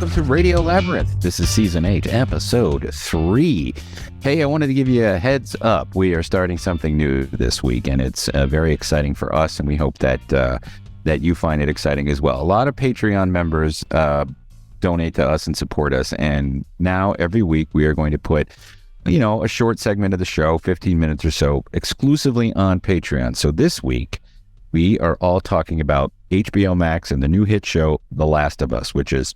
welcome to Radio Labyrinth. This is Season 8, Episode 3. Hey, I wanted to give you a heads up. We are starting something new this week, and it's very exciting for us, and we hope that that you find it exciting as well. A lot of Patreon members donate to us and support us, and now every week we are going to put a short segment of the show, 15 minutes or so, exclusively on Patreon. So this week, we are all talking about HBO Max and the new hit show, The Last of Us, which is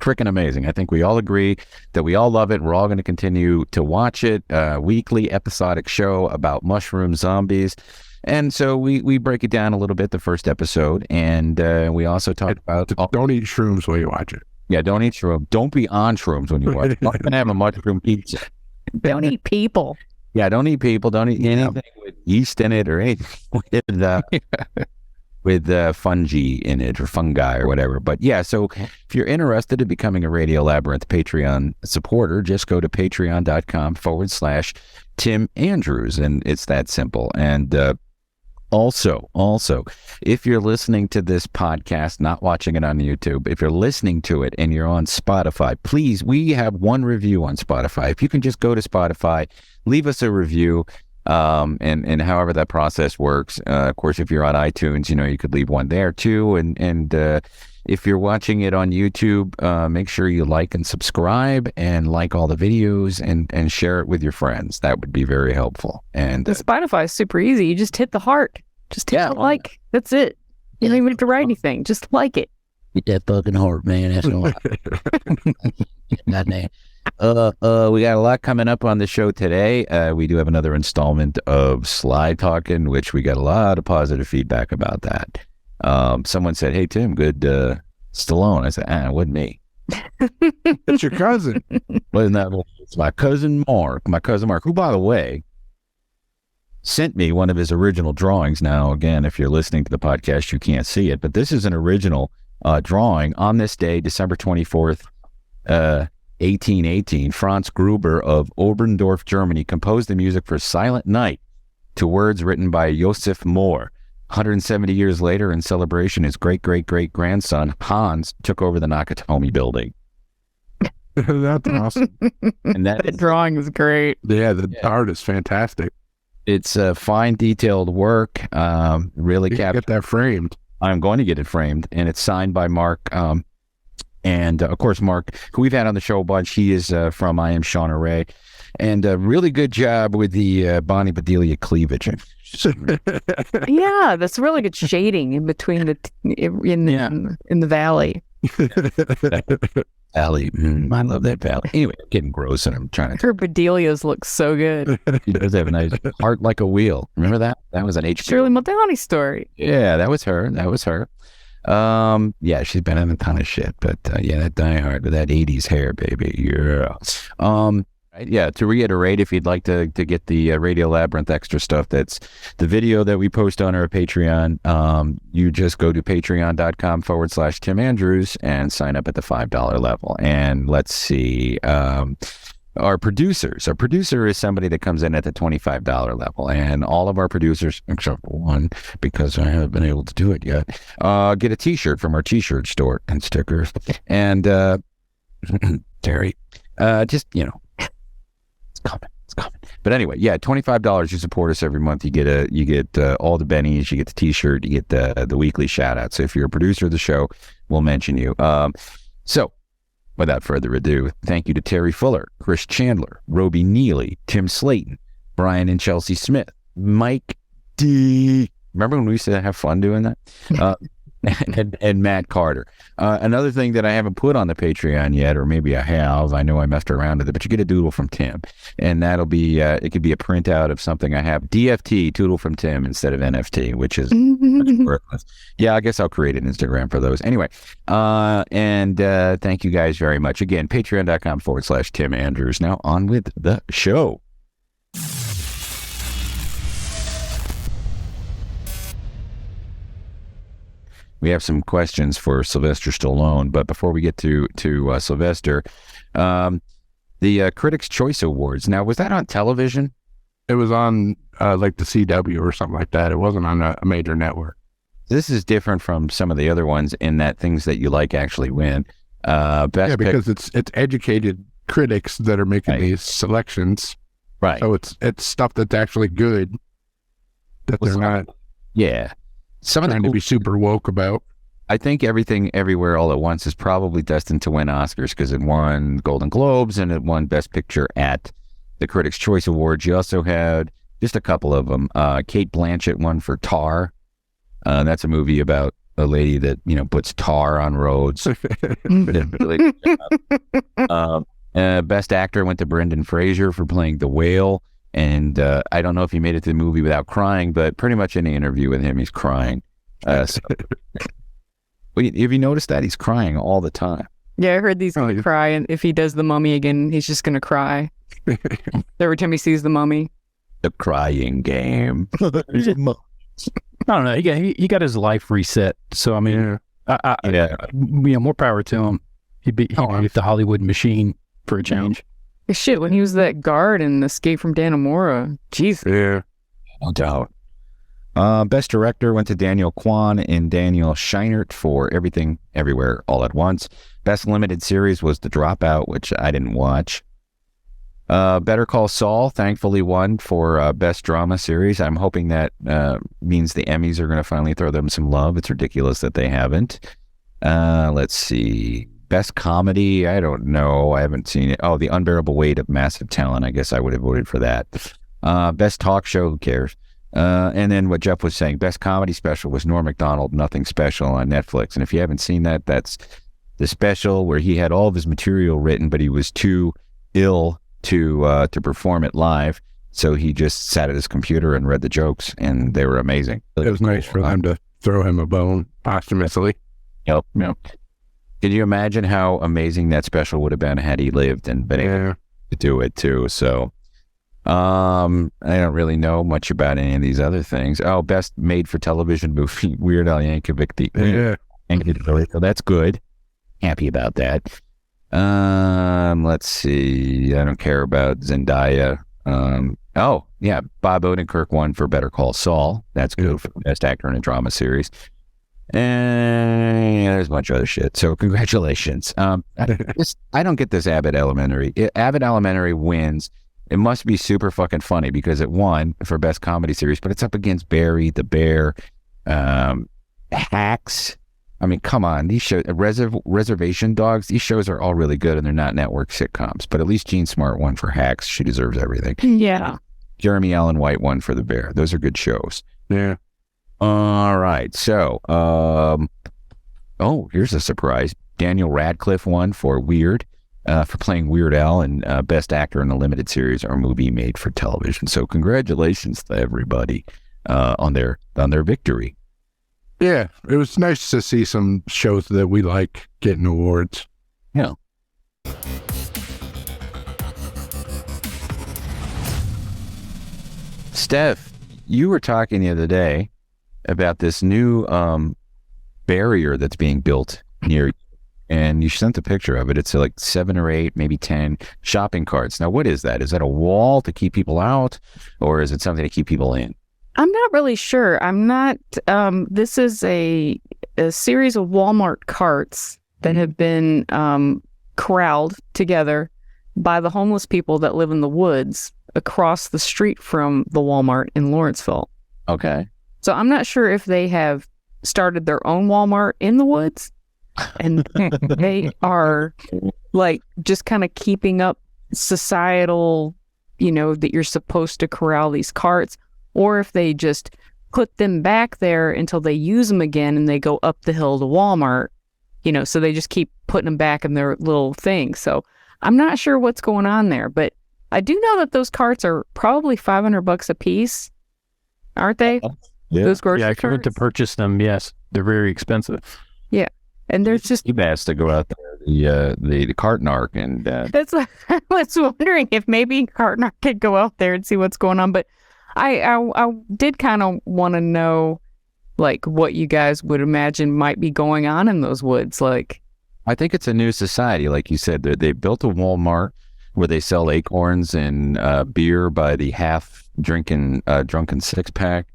freaking amazing. I think we all agree that we all love it. We're all going to continue to watch it. Weekly episodic show about mushroom zombies. And so we break it down a little bit, the first episode. And we also talk about... Don't eat shrooms while you watch it. Yeah, don't eat shrooms. Don't be on shrooms when you watch it. Don't have a mushroom pizza. Don't eat people. Yeah, don't eat people. Don't eat anything with yeast in it or anything with fungi in it or fungi or whatever. But yeah, so if you're interested in becoming a Radio Labyrinth Patreon supporter, just go to patreon.com/Tim Andrews, and it's that simple. And also, if you're listening to this podcast, not watching it on YouTube, if you're listening to it and you're on Spotify, please, we have one review on Spotify. If you can just go to Spotify, leave us a review, and however that process works. Of course, if you're on iTunes, you could leave one there too. And if you're watching it on YouTube, make sure you like and subscribe and like all the videos and share it with your friends. That would be very helpful. And the Spotify is super easy. You just hit the heart. Just hit the like. That's it. You don't even have to write anything. Just like it. Get that fucking heart, man. That's all. Goddamn. We got a lot coming up on the show today. We do have another installment of Sly Talkin, which we got a lot of positive feedback about that. Someone said, "Hey Tim, good Stallone." I said, "It wasn't me." It's your cousin. Wasn't that? It's my cousin Mark. My cousin Mark, who, by the way, sent me one of his original drawings. Now, again, if you're listening to the podcast, you can't see it, but this is an original drawing. On this day, December 24th, 1818, Franz Gruber of Oberndorf, Germany, composed the music for Silent Night to words written by Josef Mohr. 170 years later, in celebration, his great-great-great-grandson, Hans, took over the Nakatomi building. That's awesome. And that drawing is great. Yeah, the art is fantastic. It's fine, detailed work. Really get that framed. I'm going to get it framed, and it's signed by Mark. And of course, Mark, who we've had on the show a bunch, he is from I Am Shauna Ray, and a really good job with the Bonnie Bedelia cleavage. Yeah, that's really good shading in between in the valley. Valley, I love that valley. Anyway, I'm getting gross, and I'm trying to. Her Bedelias look so good. She does have a nice heart like a wheel. Remember that? That was an Shirley Muldowney story. Yeah, that was her. Yeah, she's been in a ton of shit, but that Die Hard with that 80s hair, baby. Yeah. Yeah, to reiterate, if you'd like to get the Radio Labyrinth extra stuff, that's the video that we post on our Patreon. You just go to patreon.com/Tim Andrews and sign up at the $5 level. And let's see, our producers. Our producer is somebody that comes in at the $25 level, and all of our producers, except for one, because I haven't been able to do it yet, get a T-shirt from our T-shirt store and stickers. And Terri, just it's coming. But anyway, yeah, $25. You support us every month. You get all the bennies. You get the T-shirt. You get the weekly shout out. So if you're a producer of the show, we'll mention you. So without further ado, thank you to Terri Fuller, Chris Chandler, Robey Neeley, Tim Slaton, Bryan and Chelsey Smith, Mike D. Remember when we used to have fun doing that? And Matt Carter. Another thing that I haven't put on the Patreon yet, or maybe I have, I know I messed around with it, but you get a doodle from Tim, and that'll be, it could be a printout of something I have, DFT, doodle from Tim, instead of NFT, which is much worthless. Yeah, I guess I'll create an Instagram for those. Anyway, and thank you guys very much. Again, patreon.com/Tim Andrews. Now on with the show. We have some questions for Sylvester Stallone, but before we get to Sylvester, the Critics' Choice Awards. Now, was that on television? It was on like the CW or something like that. It wasn't on a major network. This is different from some of the other ones in that things that you like actually win. Best because it's educated critics that are making these selections. Right. So it's stuff that's actually good that they're not some of trying to be super woke about. I think Everything Everywhere All at Once is probably destined to win Oscars because it won Golden Globes and it won Best Picture at the Critics' Choice Awards. You also had just a couple of them. Cate Blanchett won for Tar. That's a movie about a lady that, puts tar on roads. Best Actor went to Brendan Fraser for playing the whale. And I don't know if he made it to the movie without crying, but pretty much any interview with him, he's crying. So, have you noticed that? He's crying all the time. Yeah, I heard he's going to cry, and if he does the Mummy again, he's just going to cry. Every time he sees the Mummy. The crying game. I don't know. He got his life reset. So, I mean, more power to him. He'd be the Hollywood machine for a change. Shit, when he was that guard in Escape from Dannemora. Jesus. Yeah. No doubt. Best Director went to Daniel Kwan and Daniel Scheinert for Everything Everywhere All at Once. Best Limited Series was The Dropout, which I didn't watch. Better Call Saul thankfully won for Best Drama Series. I'm hoping that means the Emmys are going to finally throw them some love. It's ridiculous that they haven't. Let's see. Best Comedy, I don't know. I haven't seen it. Oh, The Unbearable Weight of Massive Talent. I guess I would have voted for that. Best Talk Show, who cares? And then what Jeff was saying, Best Comedy Special was Norm Macdonald, Nothing Special on Netflix. And if you haven't seen that, that's the special where he had all of his material written, but he was too ill to perform it live. So he just sat at his computer and read the jokes, and they were amazing. It was nice for them to throw him a bone posthumously. Yep. Can you imagine how amazing that special would have been had he lived and been able to do it too? So I don't really know much about any of these other things. Oh, Best Made for Television Movie, Weird Al Yankovic. So that's good. Happy about that. Let's see. I don't care about Zendaya. Bob Odenkirk won for Better Call Saul. That's good for Best Actor in a Drama Series. And there's a bunch of other shit. So congratulations. I don't get this Abbott Elementary. Abbott Elementary wins. It must be super fucking funny because it won for Best Comedy Series, but it's up against Barry, The Bear, Hacks. I mean, come on. These shows, Reservation Dogs, these shows are all really good and they're not network sitcoms, but at least Jean Smart won for Hacks. She deserves everything. Yeah. Jeremy Allen White won for The Bear. Those are good shows. Yeah. All right. So, here's a surprise. Daniel Radcliffe won for Weird, for playing Weird Al, and Best Actor in a Limited Series or Movie Made for Television. So congratulations to everybody on their victory. Yeah, it was nice to see some shows that we like getting awards. Yeah. Steph, you were talking the other day about this new barrier that's being built near you, and you sent a picture of it. It's like 7 or 8, maybe 10 shopping carts. Now, what is that? Is that a wall to keep people out, or is it something to keep people in? I'm not really sure. I'm not. This is a series of Wal-Mart carts that have been corralled together by the homeless people that live in the woods across the street from the Wal-Mart in Lawrenceville. Okay. So I'm not sure if they have started their own Walmart in the woods and they are like just kind of keeping up societal, that you're supposed to corral these carts, or if they just put them back there until they use them again and they go up the hill to Walmart, so they just keep putting them back in their little thing. So I'm not sure what's going on there, but I do know that those carts are probably $500 a piece, aren't they? Yeah. Those grocery if you went to carts? purchase them, yes, they're very expensive. Yeah, and there's just You asked to go out there, the cart narc, and that's what I was wondering if maybe Cartner could go out there and see what's going on. But I did kind of want to know, like, what you guys would imagine might be going on in those woods. Like, I think it's a new society, like you said. They built a Walmart where they sell acorns and beer by the drunken 6-pack.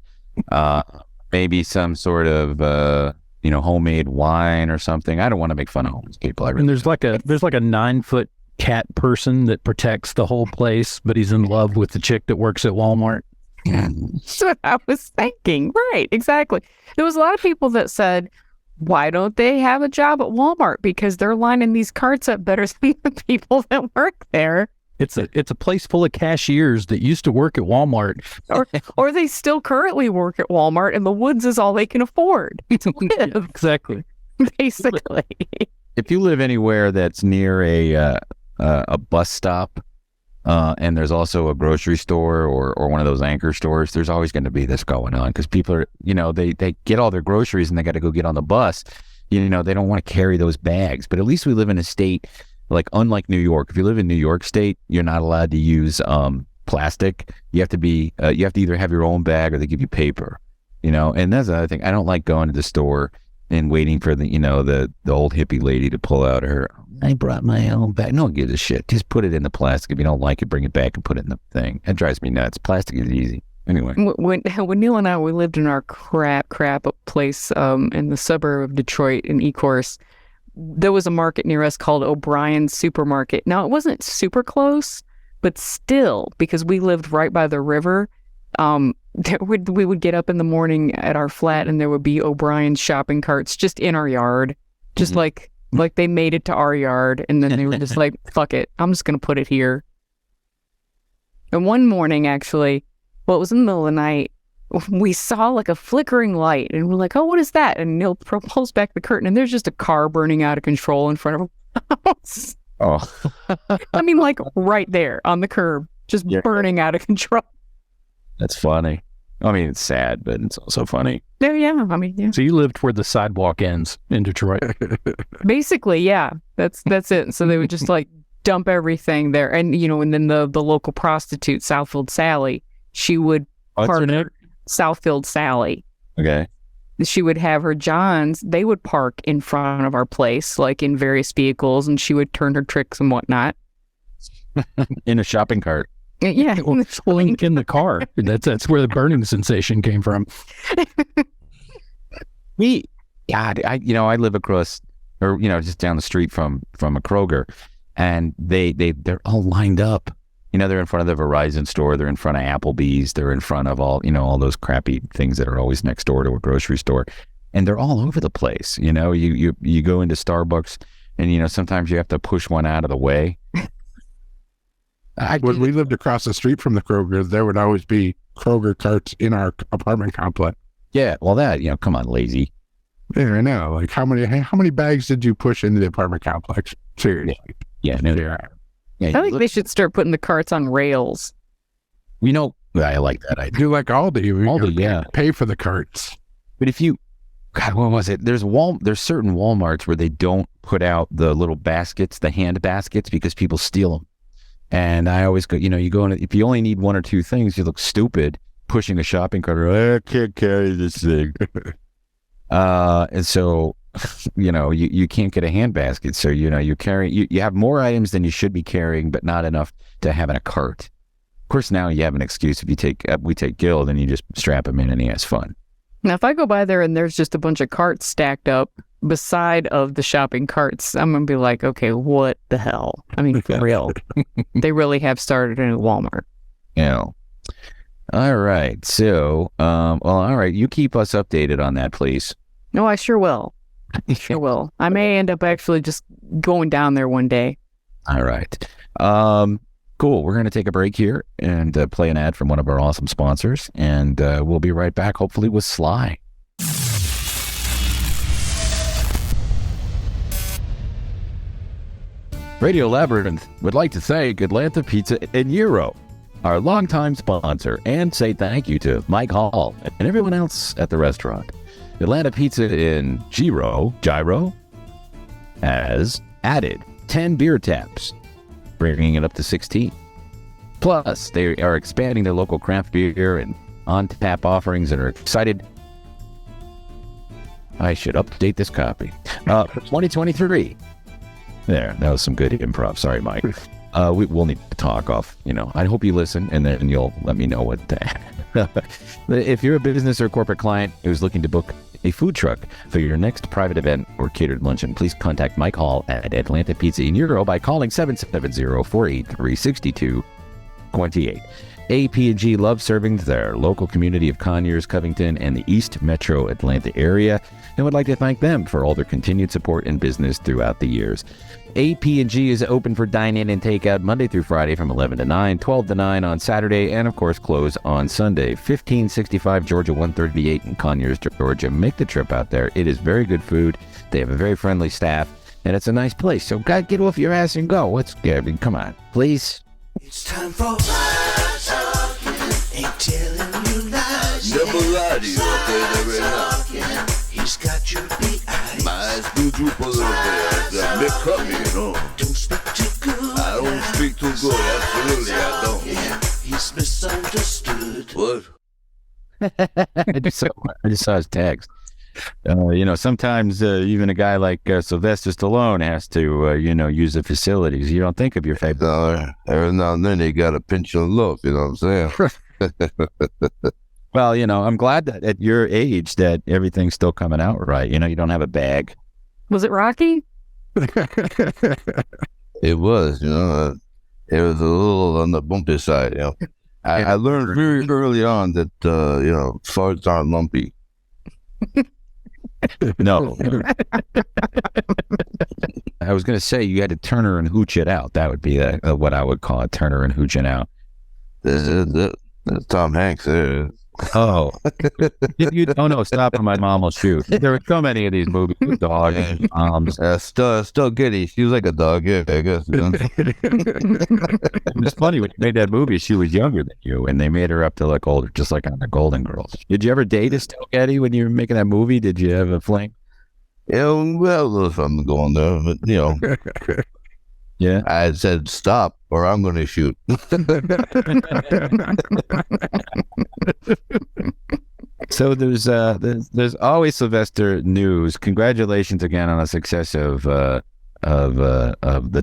Maybe some sort of homemade wine or something. I don't want to make fun of homeless people. And there's like a 9-foot cat person that protects the whole place, but he's in love with the chick that works at Walmart. That's what I was thinking. Right, exactly. There was a lot of people that said, why don't they have a job at Walmart? Because they're lining these carts up better than the people that work there. It's a place full of cashiers that used to work at Walmart. or they still currently work at Walmart, and the woods is all they can afford to live. Exactly. Basically. If you live anywhere that's near a bus stop, and there's also a grocery store or one of those anchor stores, there's always going to be this going on because people are, they get all their groceries and they got to go get on the bus. They don't want to carry those bags. But at least we live in a state, like unlike New York. If you live in New York State, you're not allowed to use plastic. You have to either have your own bag or they give you paper. And that's another thing. I don't like going to the store and waiting for the old hippie lady to pull out I brought my own bag. No one gives a shit. Just put it in the plastic. If you don't like it, bring it back and put it in the thing. That drives me nuts. Plastic is easy. Anyway. When Neil and I, we lived in our crap place in the suburb of Detroit in Ecorse, there was a market near us called O'Brien's Supermarket. Now, it wasn't super close, but still, because we lived right by the river, we would get up in the morning at our flat and there would be O'Brien's shopping carts just in our yard, just like they made it to our yard, and then they were just like, fuck it, I'm just going to put it here. And one morning, actually, it was in the middle of the night, we saw like a flickering light, and we're like, oh, what is that? And Neil pulls back the curtain, and there's just a car burning out of control in front of our house. Oh. I mean, like right there on the curb, just burning out of control. That's funny. I mean, it's sad, but it's also funny. Yeah. I mean, yeah. So you lived where the sidewalk ends in Detroit. Basically, yeah. That's it. So they would just like dump everything there. And, and then the local prostitute, Southfield Sally, she would park Southfield Sally. Okay. She would have her Johns, they would park in front of our place, like in various vehicles, and she would turn her tricks and whatnot. In a shopping cart. Yeah. Well, in the car. That's where the burning sensation came from. I live across, or just down the street from a Kroger, and they're all lined up. They're in front of the Verizon store, they're in front of Applebee's, they're in front of all those crappy things that are always next door to a grocery store, and they're all over the place. You go into Starbucks, and sometimes you have to push one out of the way. When we lived across the street from the Kroger, there would always be Kroger carts in our apartment complex. Yeah, well, come on, lazy. Yeah, I know. Like, how many bags did you push into the apartment complex? Seriously. Yeah. I think they should start putting the carts on rails. I like that idea. Do like Aldi. Aldi, yeah. Pay for the carts. But if you, God, what was it? There's certain Walmarts where they don't put out the little baskets, the hand baskets, because people steal them. And I always go, you go in, if you only need one or two things, you look stupid pushing a shopping cart. I can't carry this thing. And so, you can't get a hand basket. So, you carry, you have more items than you should be carrying, but not enough to have in a cart. Of course, now you have an excuse. If we take Gil, then you just strap him in and he has fun. Now, if I go by there and there's just a bunch of carts stacked up beside of the shopping carts, I'm going to be like, okay, what the hell? I mean, for real. They really have started a new Walmart. Yeah. All right. So, all right. You keep us updated on that, please. No, I sure will. Sure will. I may end up actually just going down there one day. All right. Cool. We're going to take a break here and play an ad from one of our awesome sponsors, and we'll be right back, hopefully, with Sly. Radio Labyrinth would like to thank Atlanta Pizza and Gyro, our longtime sponsor, and say thank you to Mike Hall and everyone else at the restaurant. Atlanta Pizza in Gyro has added 10 beer taps, bringing it up to 16. Plus, they are expanding their local craft beer and on-tap offerings and are excited. I should update this copy. 2023. There, that was some good improv. Sorry, Mike. we'll need to talk off. I hope you listen, and then you'll let me know what. If you're a business or corporate client who's looking to book a food truck for your next private event or catered luncheon, please contact Mike Hall at Atlanta Pizza in Euro by calling 770-483-6228. AP&G loves serving their local community of Conyers, Covington, and the East Metro Atlanta area, and would like to thank them for all their continued support in business throughout the years. AP&G is open for dine-in and takeout Monday through Friday from 11 to 9, 12 to 9 on Saturday, and of course close on Sunday. 1565 Georgia 138 in Conyers, Georgia. Make the trip out there. It is very good food. They have a very friendly staff, and it's a nice place. So God, get off your ass and go. Come on, please. It's time for Sly Talkin. Ain't telling you lies. Never lie to you, okay, Talkin. He's got you the eyes. my eyes do droop a little bit. They cut me, Don't speak too good. I don't speak too good, absolutely, I don't. Yeah, he's misunderstood. What? I just saw his text. Sometimes even a guy like Sylvester Stallone has to, use the facilities. You don't think of your favorite. Every now and then they got to pinch your loaf, you know what I'm saying? Well, I'm glad that at your age that everything's still coming out right. You don't have a bag. Was it Rocky? It was, it was a little on the bumpy side, I learned very early on that, farts aren't lumpy. No. I was going to say you had to turn her and hooch it out. That would be what I would call it, turn her and hooch it out. That's Tom Hanks there. Oh. No, stop or my mom will shoot. There were so many of these movies with dogs and moms. Still giddy. She was like a dog, yeah, I guess. It's funny, when you made that movie, she was younger than you, and they made her up to look older, just like on the Golden Girls. Did you ever date Estelle Getty when you were making that movie? Did you have a fling? Well, a little something going there, but, Yeah. I said, stop, or I'm going to shoot. So there's always Sylvester news. Congratulations again on the success of the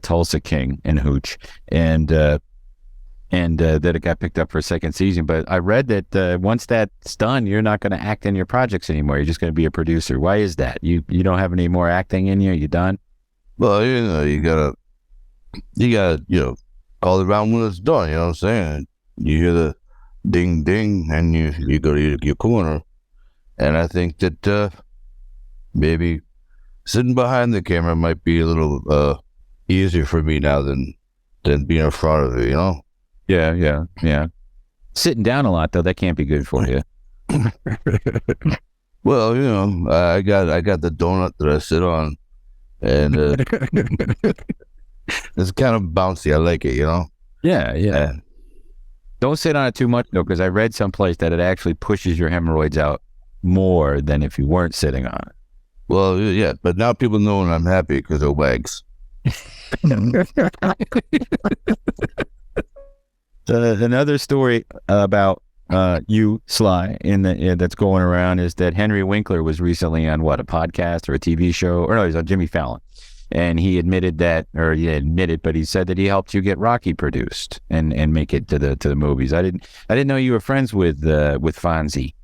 Tulsa King and Hooch, and that it got picked up for a second season. But I read that once that's done, you're not going to act in your projects anymore. You're just going to be a producer. Why is that? You don't have any more acting in you? You done? Well, you gotta, call around when it's done, you know what I'm saying? You hear the ding, ding, and you go to your corner. And I think that maybe sitting behind the camera might be a little easier for me now than being in front of it, Yeah. Sitting down a lot, though, that can't be good for you. Well, I got the donut that I sit on, and it's kind of bouncy. I like it, Yeah. Don't sit on it too much, though, because I read someplace that it actually pushes your hemorrhoids out more than if you weren't sitting on it. Well, yeah, but now people know when I'm happy because it wags. Another story about you, Sly, that's going around is that Henry Winkler was recently on a podcast or a TV show, or no, he was on Jimmy Fallon, and he admitted but he said that he helped you get Rocky produced and make it to the movies. I didn't know you were friends with Fonzie.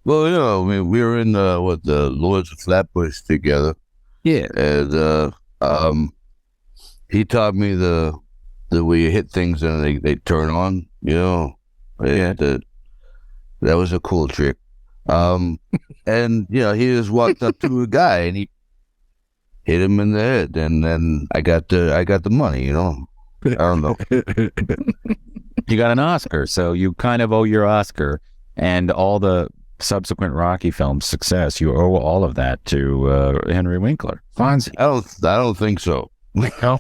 Well, we were in the Lords of Flatbush together. Yeah, and he taught me the way you hit things and they turn on. That was a cool trick. And he just walked up to a guy and he hit him in the head, and then I got the money. I don't know. You got an Oscar, so you kind of owe your Oscar and all the subsequent Rocky film success. You owe all of that to Henry Winkler. Fonzie. I don't think so. No?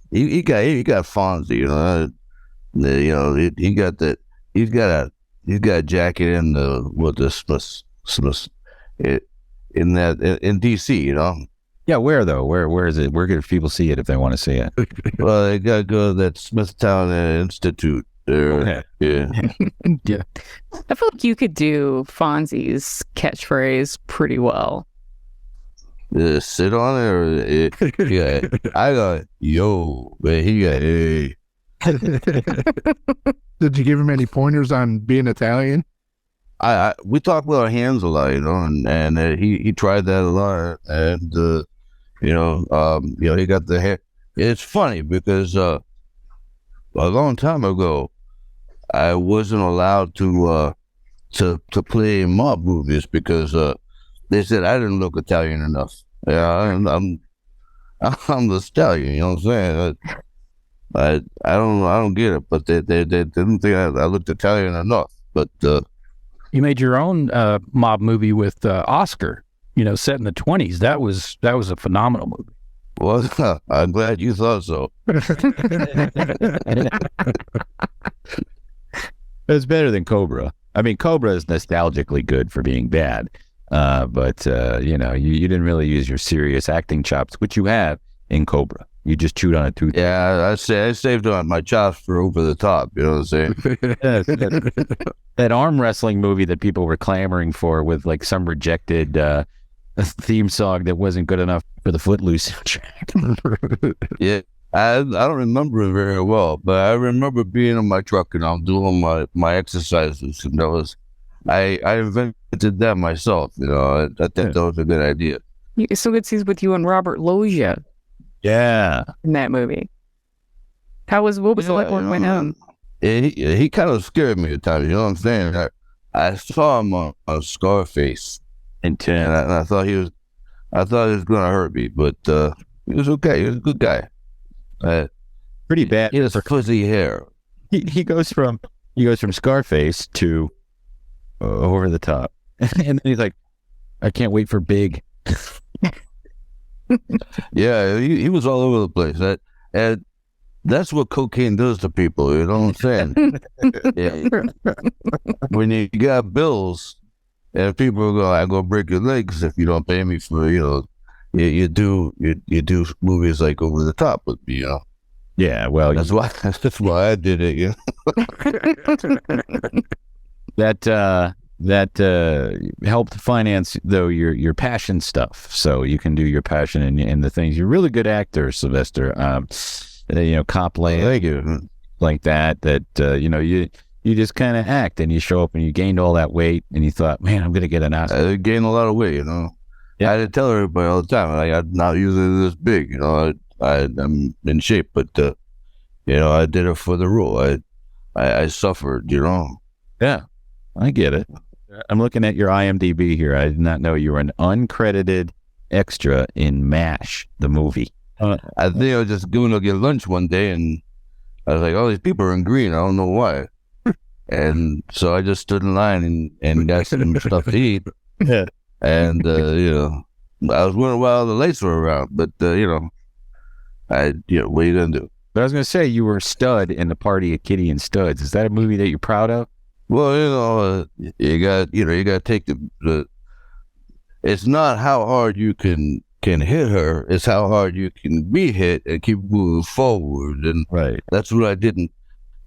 He got Fonzie. He got that. He's got a jacket in in DC. Yeah, where though? Where is it? Where can people see it if they want to see it? Well, they gotta go to that Smithtown Institute. There, yeah. Yeah. I feel like you could do Fonzie's catchphrase pretty well. Sit on it, or I got yo, but he got hey. Did you give him any pointers on being Italian? We talk with our hands a lot, and he tried that a lot, and he got the hair. It's funny because a long time ago, I wasn't allowed to play in mob movies because they said I didn't look Italian enough. Yeah, I'm the stallion. You know what I'm saying? I don't get it, but they didn't think I looked Italian enough. But you made your own mob movie with Oscar. Set in the 1920s. That was a phenomenal movie. Well, I'm glad you thought so. It's better than Cobra. I mean, Cobra is nostalgically good for being bad, but you didn't really use your serious acting chops, which you have in Cobra. You just chewed on a tooth. Yeah, I saved on my chops for Over the Top. You know what I'm saying? That arm wrestling movie that people were clamoring for with like some rejected theme song that wasn't good enough for the Footloose soundtrack. Yeah, I don't remember it very well, but I remember being in my truck and I'm doing my exercises, and I invented that myself. I think that was a good idea. So it's with you and Robert Loggia. Yeah, in that movie. What was the like when went home? He kind of scared me at times. You know what I'm saying? I saw him on Scarface, and I thought he was gonna hurt me, but he was okay. He was a good guy. Pretty bad. He has fuzzy hair. He goes from Scarface to Over the Top, and then he's like, I can't wait for Big. Yeah, he was all over the place. And that's what cocaine does to people. You know what I'm saying? Yeah. When you got bills, and people are going, "I'm gonna break your legs if you don't pay me for you do movies like Over the Top with me." Yeah, well, that's why I did it. That helped finance though your passion stuff, so you can do your passion and the things. You're a really good actor, Sylvester. Cop Land, thank you. Like that. You just kind of act, and you show up, and you gained all that weight, and you thought, man, I'm gonna get an Oscar. I gained a lot of weight, Yeah. I had to tell everybody all the time, I'm not usually this big, I'm in shape, but I did it for the role. I suffered, Yeah, I get it. I'm looking at your IMDb here. I did not know you were an uncredited extra in MASH, the movie. I think I was just going to get lunch one day, and I was like, "Oh, these people are in green. I don't know why." And so I just stood in line and got some stuff to eat. Yeah. And I was wondering why all the lights were around, but what are you gonna do? But I was gonna say you were a stud in The Party at Kitty and Studs. Is that a movie that you're proud of? Well, you got to take the. It's not how hard you can hit her; it's how hard you can be hit and keep moving forward. And right, that's what I didn't.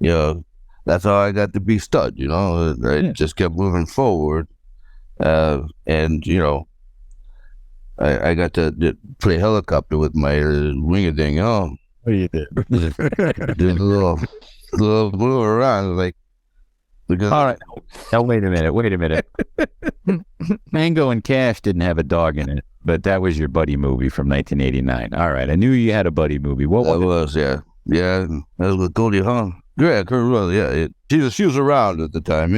That's how I got to be stud. I just kept moving forward, and I got to play helicopter with my wing-a-ding. What do you do? Did a little blow around like. Because all right. Now wait a minute. Mango and Cash didn't have a dog in it, but that was your buddy movie from 1989. All right, I knew you had a buddy movie. What was it? Yeah. That was with Goldie Hawn. Yeah, Kurt Russell. Yeah, she was around at the time,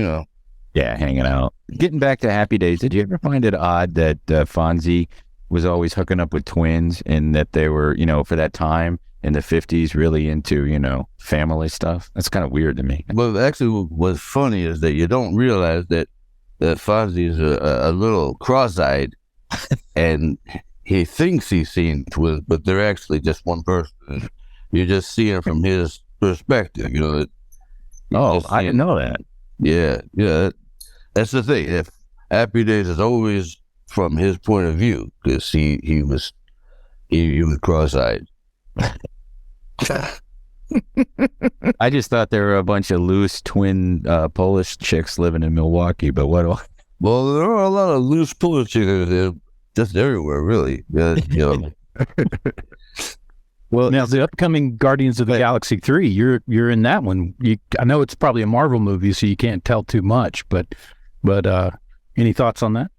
Yeah, hanging out. Getting back to Happy Days, did you ever find it odd that Fonzie was always hooking up with twins, and that they were, for that time in the 50s, really into, family stuff? That's kind of weird to me. Well, actually, what's funny is that you don't realize that Fonzie is a little cross-eyed, and he thinks he's seeing twins, but they're actually just one person. You're just seeing it from his perspective, I didn't know that. Yeah. That's the thing. If Happy Days is always from his point of view, because he was cross-eyed. I just thought there were a bunch of loose twin Polish chicks living in Milwaukee, but what? Well, there are a lot of loose Polish chicks just everywhere, really. Well, now the upcoming Guardians of the Galaxy 3, you're in that one. I know it's probably a Marvel movie, so you can't tell too much, but any thoughts on that?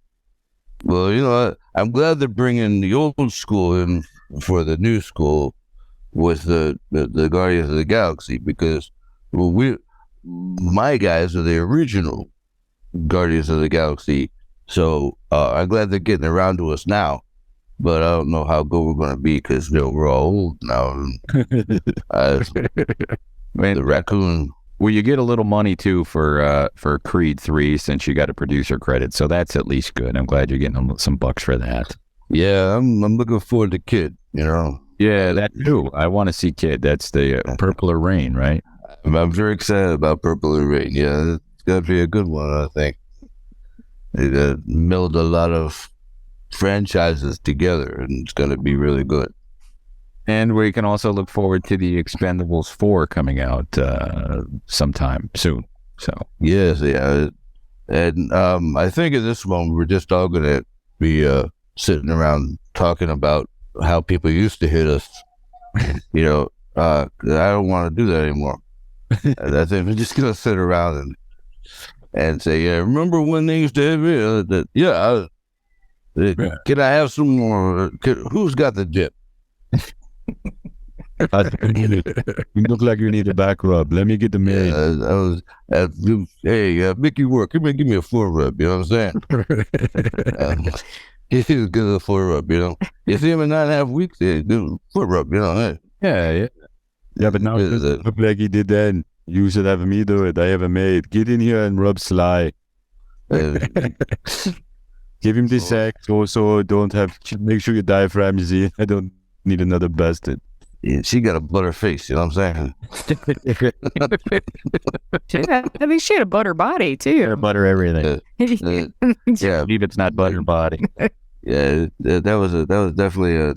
Well, you know, I'm glad they're bringing the old school in for the new school with the Guardians of the Galaxy, because my guys are the original Guardians of the Galaxy, so I'm glad they're getting around to us now. But I don't know how good we're going to be because we're all old now. The raccoon. Well, you get a little money too for Creed 3 since you got a producer credit, so that's at least good. I'm glad you're getting some bucks for that. Yeah, I'm looking forward to Kid. You know. Yeah, that too. I want to see Kid. That's the Purple Rain, right? I'm very excited about Purple Rain. Yeah, it's gonna be a good one. I think they milled a lot of franchises together, and it's gonna be really good. And we can also look forward to the Expendables 4 coming out sometime soon. So yes, yeah, and I think at this moment we're just all gonna be sitting around talking about how people used to hit us. You know, I don't want to do that anymore. I think we're just gonna sit around and say, yeah, remember when they used to hit me? Can I have some more? Who's got the dip? You look like you need a back rub. Let me get the maid. Hey, Mickey Work, give me a full rub. You know what I'm saying? He's good at a full rub. You know, you see him in 9.5 weeks. Yeah, do full rub. You know, hey. Yeah. But now it look like he did that. You should have me do it. I have a maid. Get in here and rub Sly. Give him the sex. Also, make sure your diaphragm is in. I don't need another bastard. Yeah, she got a butter face, you know what I'm saying? I think she had a butter body too. Butter everything. Yeah, Believe it's not butter body. Yeah, that was definitely a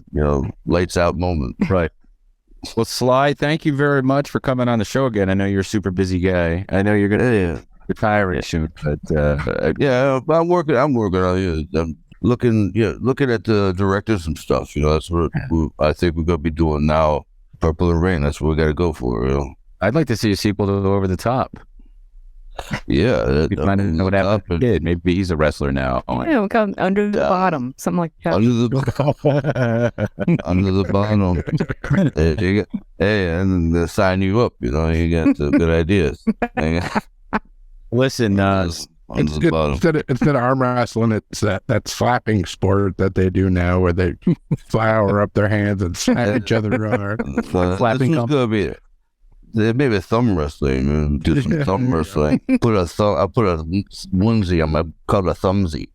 lights out moment. Right. Well, Sly, thank you very much for coming on the show again. I know you're a super busy guy. I know you're gonna retire soon, but I'm working on it. I'm looking at the directors and stuff. You know, that's what I think we're gonna be doing now. Purple Rain. That's what we got to go for. You know? I'd like to see a sequel to Over the Top. Yeah, I didn't know what happened to the kid. Maybe he's a wrestler now. Yeah, come under the bottom, something like that. Under the bottom. Hey, and they sign you up. You know, you got good ideas. Listen, instead of arm wrestling, it's that slapping sport that they do now, where they flower up their hands and slap each other around. Flapping. This is gonna be maybe thumb wrestling. Do some thumb wrestling. I'll put a onesie on my called a thumbsie.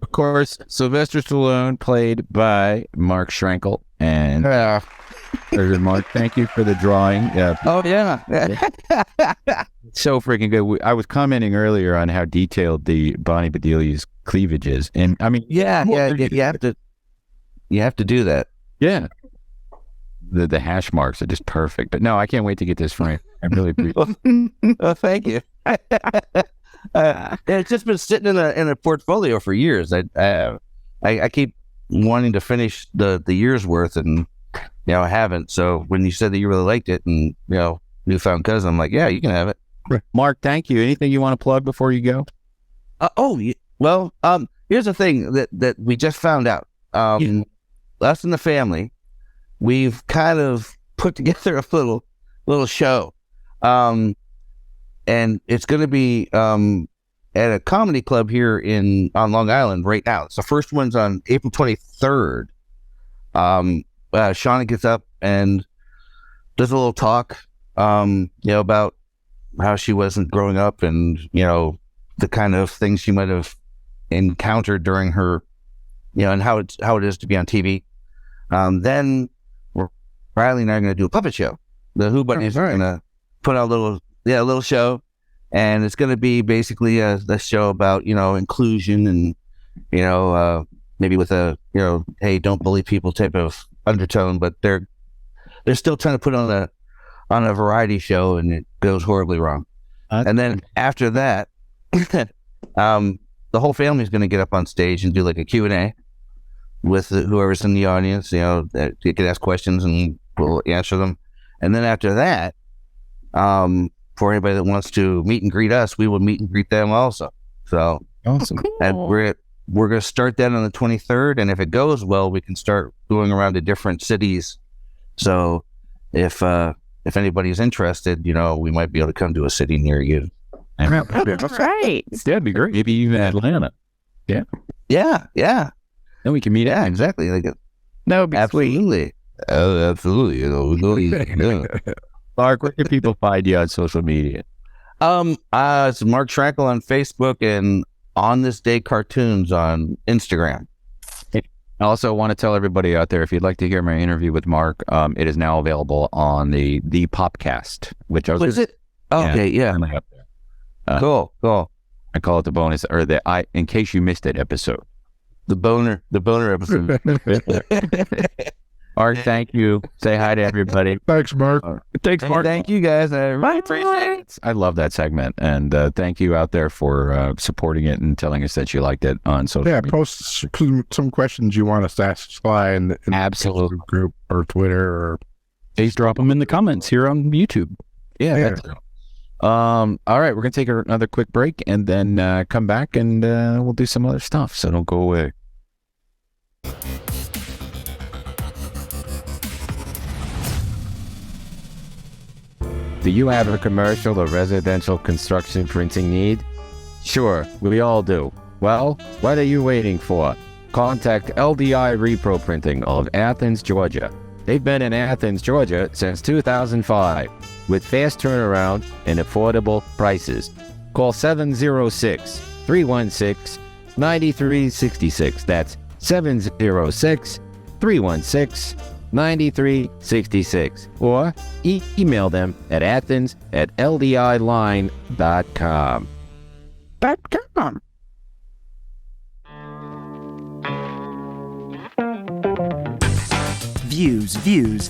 Of course, Sylvester Stallone, played by Mark Schrankel, and Mark, thank you for the drawing. Yeah. Oh yeah. So freaking good. I was commenting earlier on how detailed the Bonnie Bedelia's cleavage is, and I mean, you have to do that. Yeah. The hash marks are just perfect. But no, I can't wait to get this framed. I really appreciate it. Oh, thank you. It's just been sitting in a portfolio for years. I keep wanting to finish the year's worth, and I haven't. So when you said that you really liked it, and Newfound Cousin, I'm like, yeah, you can have it. Mark, thank you. Anything you want to plug before you go? Here's the thing that we just found out. Us and the family, we've kind of put together a little show, and it's going to be at a comedy club here on Long Island right now. So the first one's on April 23rd. Shauna gets up and does a little talk, about how she wasn't growing up, and the kind of things she might have encountered during her, and how it is to be on TV. Then Riley and I are going to do a puppet show. The Who Bunnies are going to put out a little show, and it's going to be basically a show about inclusion and maybe with a hey, don't bully people type of undertone, but they're still trying to put on a variety show, and it goes horribly wrong. And then after that, the whole family is going to get up on stage and do like a Q&A. with whoever's in the audience. You know, that you can ask questions and we'll answer them. And then after that, for anybody that wants to meet and greet us, we will meet and greet them also. So Awesome. and we're going to start that on the 23rd, and if it goes well, we can start going around to different cities. So if anybody's interested, you know, we might be able to come to a city near you. Right. That'd be great. Maybe even Atlanta. Yeah. Then we can meet Yeah, at. exactly. Like, That would be sweet. absolutely. Absolutely. You know, yeah. Mark, where can people find you on social media? It's Mark Schrankel on Facebook and On This Day Cartoons on Instagram. I also want to tell everybody out there, if you'd like to hear my interview with Mark, it is now available on the Popcast, which I was. Was it? Okay, yeah. finally up there. Cool. I call it the bonus, or the in case you missed it episode. The boner episode. Mark, thank you. Say hi to everybody. Thanks, Mark. Thanks, Hey, thank you guys. I really appreciate it. I love that segment, and thank you out there for supporting it and telling us that you liked it on social Yeah, media. post some questions you want us to ask Sly in the Absolutely. Facebook group or Twitter or Please drop them in the comments here on YouTube. Yeah. Yeah. That's, all right, we're gonna take another quick break and then come back and we'll do some other stuff. So don't go away. Do you have a commercial or residential construction printing need? Sure, we all do. Well, what are you waiting for? Contact LDI REPRO Printing of Athens, Georgia. They've been in Athens, Georgia since 2005 with fast turnaround and affordable prices. Call 706-316-9366. That's 706-316-9366. Or email them at athens@ldiline.com. .com. Views.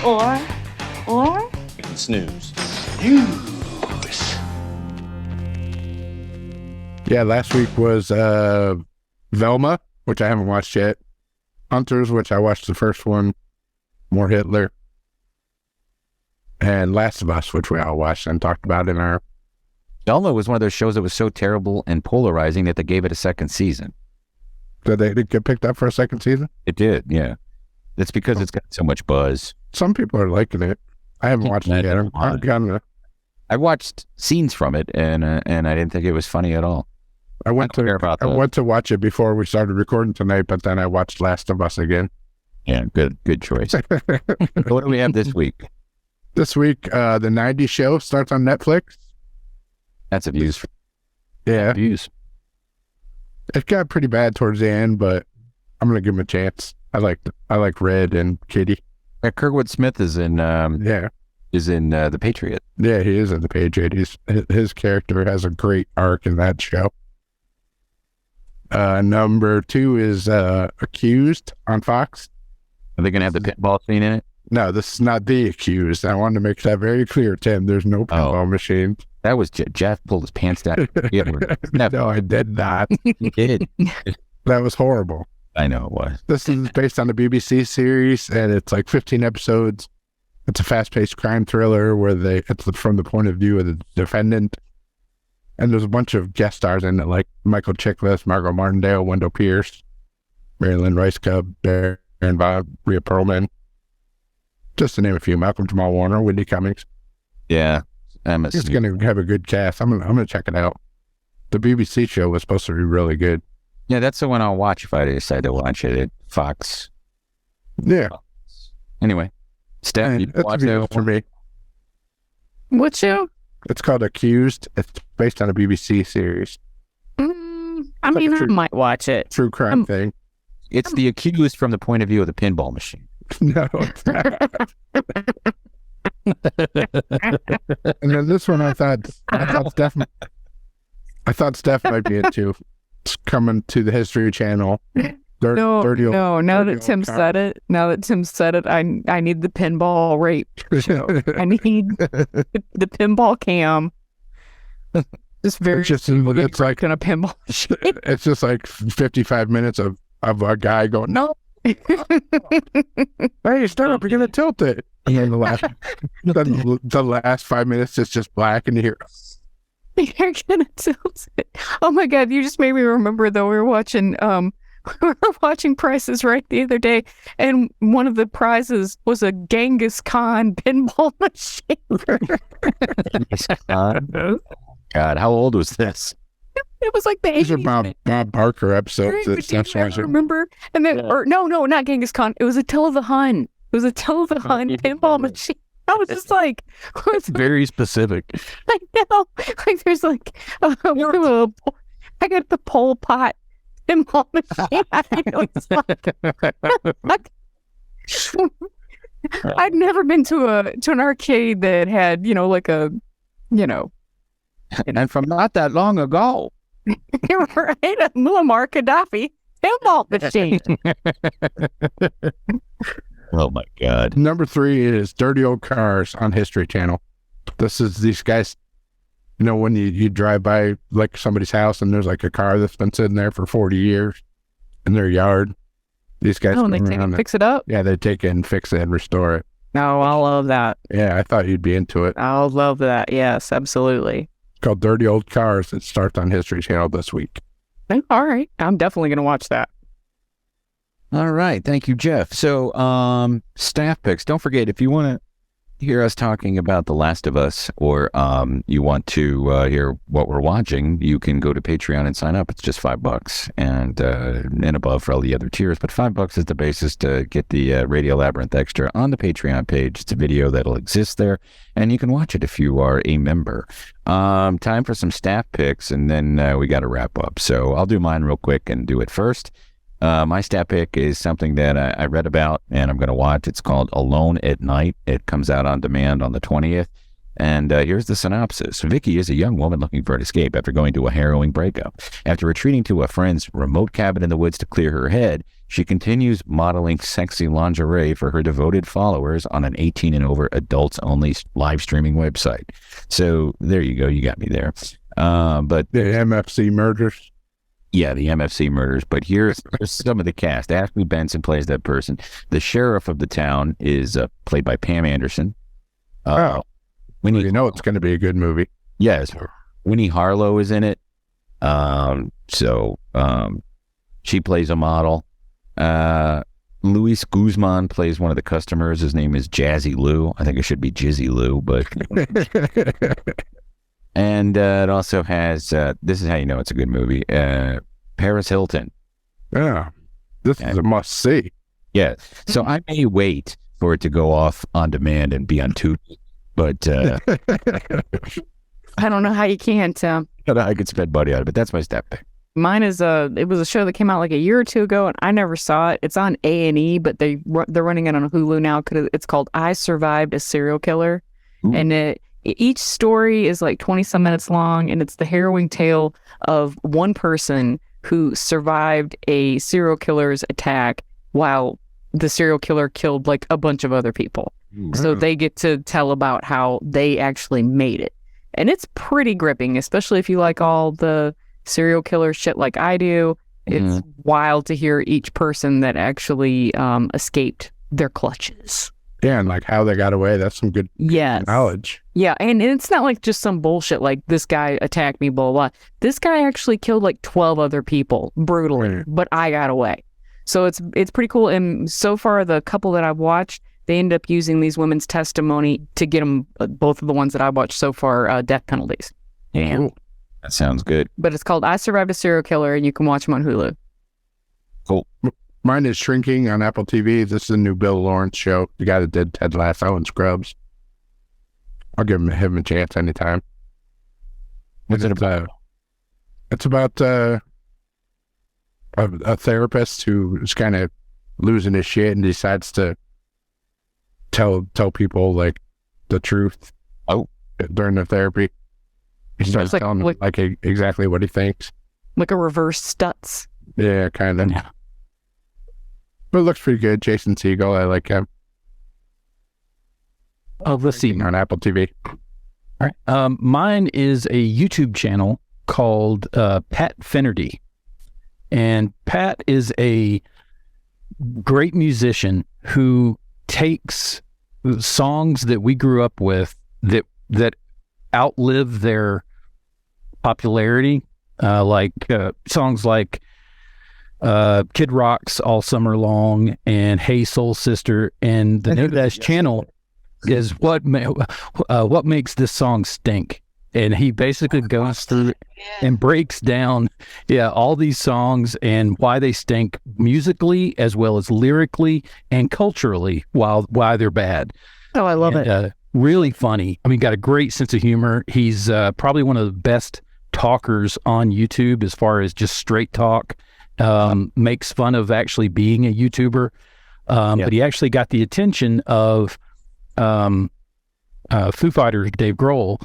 Or Snooze. Yeah, last week was Velma, which I haven't watched yet. Hunters, which I watched the first one. More Hitler. And Last of Us, which we all watched and talked about in our... Velma was one of those shows that was so terrible and polarizing that they gave it a second season. Did they get picked up for a second season? It did, yeah. That's because it's got so much buzz. Some people are liking it. I haven't watched it yet. I'm gonna... I watched scenes from it, and I didn't think it was funny at all. I went don't care about to that. went to watch it before we started recording tonight, but then I watched Last of Us again. Yeah, good choice. So what do we have this week? This week, the 90s show starts on Netflix. That's a views. Yeah, Views. it got pretty bad towards the end, but I'm gonna give him a chance. I like Red and Kitty. Kurtwood Smith is in Yeah, The Patriot. yeah, he is in the Patriot. His character has a great arc in that show. Number 2 is Accused on Fox. Are they gonna have the pinball scene in it? No, this is not The Accused. I wanted to make that very clear, Tim. There's no pinball machine. That was Jeff pulled his pants down. Yeah, No, I did not. he did. That was horrible. I know it was. This is based on a BBC series, and it's like 15 episodes. It's a fast-paced crime thriller where it's from the point of view of the defendant. And there's a bunch of guest stars in it, like Michael Chiklis, Margot Martindale, Wendell Pierce, Marilyn Rice-Cub, Baron Bob, Rhea Perlman. Just to name a few. Malcolm Jamal Warner, Wendy Cummings. Yeah. It's going to have a good cast. I'm gonna check it out. The BBC show was supposed to be really good. Yeah, that's the one I'll watch if I decide to watch it at Fox. Yeah. Anyway, Steph, you That's watch a that view for me. What show? It's called Accused. It's based on a BBC series. I mean, I might watch it. True crime thing. It's The Accused from the point of view of the pinball machine. No, it's not. And then this one I thought Steph might be into. It's coming to the History Channel. No. Now that Tim said it, I need the pinball rape show. I need the pinball cam. Just very it's like in a pinball machine. it's just like 55 minutes of a guy going, no, hey, start up, you're gonna tilt it. And then the last 5 minutes is just black, and you hear, You're gonna tilt it. Oh my god, you just made me remember though. We were watching Price is Right the other day, and one of the prizes was a Genghis Khan pinball machine. God, how old was this? It was like the these are 80s. Bob Barker episodes. Right, but I remember, and then or no, not Genghis Khan. It was Attila the Hun. It was Attila the Hun pinball machine. I was just like, what's Very specific. I know. Like there's like, I got the Pol Pot pinball machine. I'd never been to an arcade that had, like a, And from not that long ago. you're right, a Muammar Gaddafi pinball machine. Oh my God. Number 3 is Dirty Old Cars on History Channel. This is these guys, when you drive by like somebody's house and there's like a car that's been sitting there for 40 years in their yard. These guys Oh, and they take it and fix it up? Yeah, they take it and fix it and restore it. No, I love that. Yeah, I thought you'd be into it. I love that. Yes, absolutely. It's called Dirty Old Cars. It starts on History Channel this week. All right. I'm definitely going to watch that. All right. Thank you, Jeff. So, staff picks. Don't forget, if you want to hear us talking about The Last of Us, or you want to hear what we're watching, you can go to Patreon and sign up. It's just $5 and above for all the other tiers. But $5 is the basis to get the Radio Labyrinth Extra on the Patreon page. It's a video that'll exist there, and you can watch it if you are a member. Time for some staff picks, and then we got to wrap up. So I'll do mine real quick and do it first. My stat pick is something that I read about and I'm going to watch. It's called Alone at Night. It comes out on demand on the 20th. And here's the synopsis. Vicky is a young woman looking for an escape after going through a harrowing breakup. After retreating to a friend's remote cabin in the woods to clear her head, she continues modeling sexy lingerie for her devoted followers on an 18 and over adults-only live streaming website. So there you go. You got me there. But The MFC murders. Yeah, the MFC murders. But here's some of the cast. Ashley Benson plays that person. The sheriff of the town is played by Pam Anderson. Winnie, it's going to be a good movie. Yes, Winnie Harlow is in it. She plays a model. Luis Guzman plays one of the customers. His name is Jazzy Lou. I think it should be Jizzy Lou, but. And it also has, this is how you know it's a good movie, Paris Hilton. Yeah, this is a must-see. Yeah, so I may wait for it to go off on demand and be on Tubi, but I don't know how you can, Tim. I could spend money on it, but that's my step pick. Mine is it was a show that came out like a year or two ago, and I never saw it. It's on A&E, but they're running it on Hulu now. It's called I Survived a Serial Killer. Ooh. And each story is like 20-some minutes long, and it's the harrowing tale of one person who survived a serial killer's attack while the serial killer killed like a bunch of other people. Mm-hmm. So they get to tell about how they actually made it. And it's pretty gripping, especially if you like all the serial killer shit like I do. It's wild to hear each person that actually escaped their clutches. Yeah, and like how they got away. That's some good knowledge. Yeah, and it's not like just some bullshit like this guy attacked me, blah, blah. This guy actually killed like 12 other people brutally, but I got away. So it's pretty cool. And so far, the couple that I've watched, they end up using these women's testimony to get them, both of the ones that I've watched so far, death penalties. Yeah, cool. That sounds good. But it's called I Survived a Serial Killer, and you can watch them on Hulu. Cool. Mine is Shrinking on Apple TV. This is a new Bill Lawrence show. The guy that did Ted Lasso and Scrubs. I'll give him a chance anytime. What's it about? It's about a therapist who is kind of losing his shit and decides to tell people like the truth. Oh, during the therapy, he starts telling them like exactly what he thinks. Like a reverse Stutz. Yeah, kind of. Yeah. But it looks pretty good. Jason Segel, I like him. Oh, let's see. On Apple TV. All right. Mine is a YouTube channel called Pat Finnerty. And Pat is a great musician who takes songs that we grew up with that outlive their popularity, like songs like Kid Rock's All Summer Long and Hey Soul Sister. And the name of that channel is what makes this song stink. And he basically goes through and breaks down, all these songs and why they stink musically as well as lyrically and culturally, why they're bad. Oh, I love it. Really funny. I mean, got a great sense of humor. He's probably one of the best talkers on YouTube as far as just straight talk. Makes fun of actually being a YouTuber. But he actually got the attention of Foo Fighters, Dave Grohl,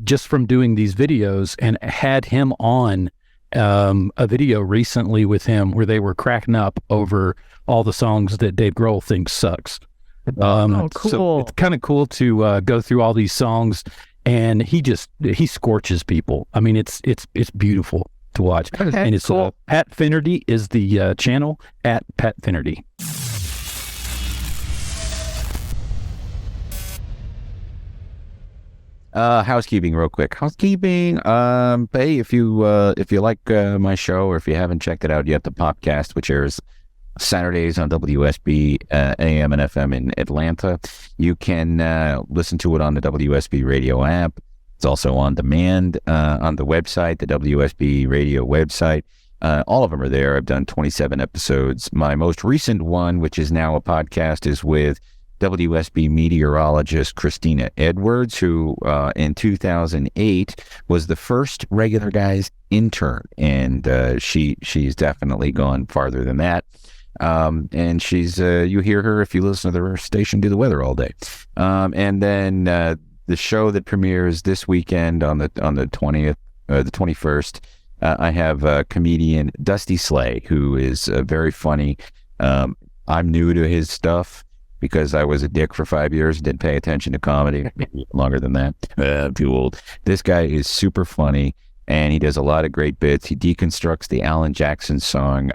just from doing these videos, and had him on a video recently with him where they were cracking up over all the songs that Dave Grohl thinks sucks. Cool. So it's kind of cool to go through all these songs, and he scorches people. I mean, it's beautiful to watch. Okay, and it's cool. Pat Finnerty is the channel, at Pat Finnerty. Housekeeping real quick. Hey, if you like my show, or if you haven't checked it out yet, the Popcast, which airs Saturdays on WSB AM and FM in Atlanta, you can listen to it on the WSB radio app. It's also on demand on the website, the WSB radio website. All of them are there. I've done 27 episodes. My most recent one, which is now a podcast, is with WSB meteorologist Christina Edwards, who in 2008 was the first Regular Guys intern, and she's definitely gone farther than that. And she's you hear her if you listen to the station do the weather all day. And then the show that premieres this weekend on the 20th, the 21st, I have comedian Dusty Slay, who is very funny. I'm new to his stuff because I was a dick for 5 years and didn't pay attention to comedy. Maybe longer than that. I'm too old. This guy is super funny, and he does a lot of great bits. He deconstructs the Alan Jackson song,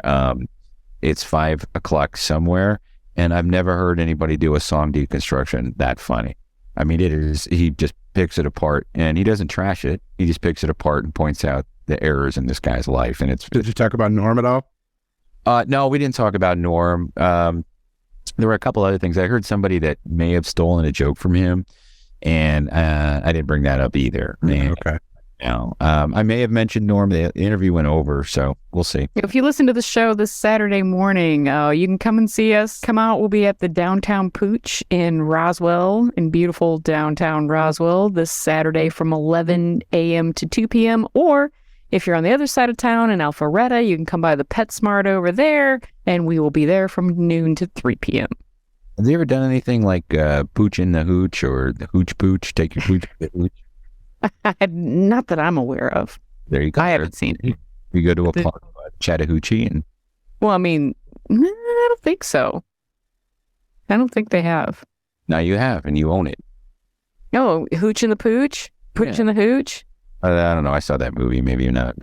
It's 5 O'Clock Somewhere, and I've never heard anybody do a song deconstruction that funny. I mean, it is. He just picks it apart, and he doesn't trash it. He just picks it apart and points out the errors in this guy's life. And it's. Did you talk about Norm at all? No, we didn't talk about Norm. There were a couple other things. I heard somebody that may have stolen a joke from him, and I didn't bring that up either. Okay. No, I may have mentioned Norm. The interview went over, so we'll see. If you listen to the show this Saturday morning, you can come and see us. Come out. We'll be at the Downtown Pooch in Roswell, in beautiful downtown Roswell, this Saturday from 11 a.m. to 2 p.m. Or if you're on the other side of town in Alpharetta, you can come by the PetSmart over there, and we will be there from noon to 3 p.m. Have you ever done anything like Pooch in the Hooch or the Hooch Pooch? Take your Pooch to the Hooch? Not that I'm aware of. There you go. I haven't seen it. You go to a park, Chattahoochee, and Well, I mean, I don't think so. I don't think they have. now you have, and you own it. No, Hooch and the Pooch? Pooch and the Hooch? I don't know. I saw that movie. Maybe you're not.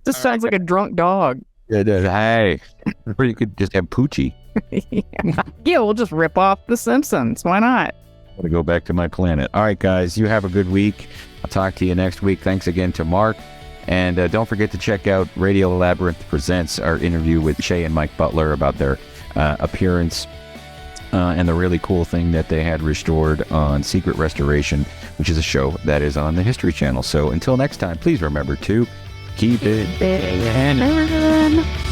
This sounds like a drunk dog. Hey, or you could just have Poochie. Yeah, we'll just rip off The Simpsons. Why not? I'm going to go back to my planet. All right, guys, you have a good week. I'll talk to you next week. Thanks again to Mark. And don't forget to check out Radio Labyrinth Presents, our interview with Shay and Mike Butler about their appearance and the really cool thing that they had restored on Secret Restoration, which is a show that is on the History Channel. So until next time, please remember to keep it. Big.